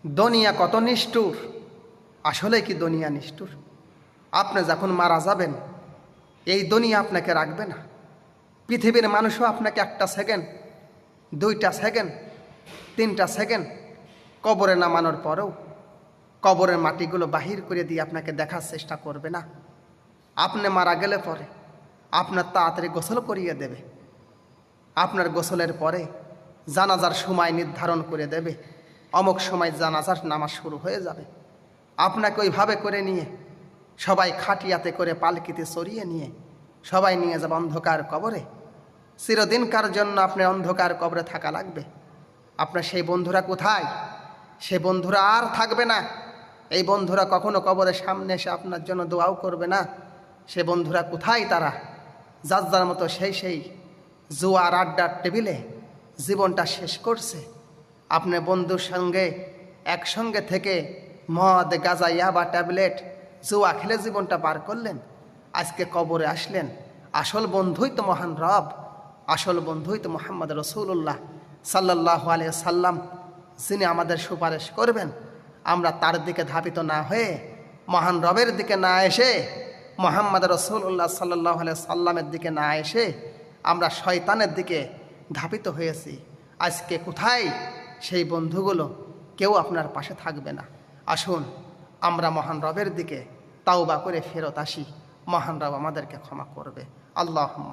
দুনিয়া কত নিষ্ঠুর। আসলে কি দুনিয়া নিষ্ঠুর? আপনি যখন মারা যাবেন এই দুনিয়া আপনাকে রাখবে না। পৃথিবীর মানুষও আপনাকে 1টা সেকেন্ড, 2টা সেকেন্ড, 3টা সেকেন্ড কবরে নামানোর পরেও কবরের মাটিগুলো বাহির করে দিয়ে আপনাকে দেখার চেষ্টা করবে না। আপনি মারা গেলে পরে আপনার তাড়াতাড়ি গোসল করিয়ে দেবে। আপনার গোসলের পরে জানাজার সময় নির্ধারণ করে দেবে, অমুক সময় জানাজার নামাজ শুরু হয়ে যাবে। আপনাকে ওইভাবে করে নিয়ে সবাই খাটিয়াতে করে পালকিতে চড়িয়ে নিয়ে সবাই নিয়ে যাবে অন্ধকার কবরে। চিরদিনকার জন্য আপনার অন্ধকার কবরে থাকা লাগবে। আপনার সেই বন্ধুরা কোথায়? সে বন্ধুরা আর থাকবে না। এই বন্ধুরা কখনো কবরের সামনে এসে আপনার জন্য দোয়াও করবে না। সে বন্ধুরা কোথায়? তারা যার যার মতো সেই জুয়ার আড্ডার টেবিলে জীবনটা শেষ করছে। আপনি বন্ধুর সঙ্গে একসঙ্গে থেকে মদ, গাঁজা, ইয়াবা, ট্যাবলেট, জুয়া খেলে জীবনটা পার করলেন। আজকে কবরে আসলেন। আসল বন্ধুই তো মহান রব, আসল বন্ধুই তো মুহাম্মদ রাসূলুল্লাহ সাল্লাল্লাহু আলাইহি সাল্লাম, যিনি আমাদের সুপারিশ করবেন। আমরা তার দিকে ধাবিত না হয়ে মহান রবের দিকে না এসে মুহাম্মদ রাসূলুল্লাহ সাল্লাল্লাহু আলাইহি সাল্লামের দিকে না এসে আমরা শয়তানের দিকে ধাবিত হয়েছি। আজকে কোথায় সেই বন্ধুগুলো? কেউ আপনার পাশে থাকবে না। আসুন আমরা মহান রবের দিকে তাওবা করে ফেরত আসি। মহান রব আমাদেরকে ক্ষমা করবে। আল্লাহুম্মা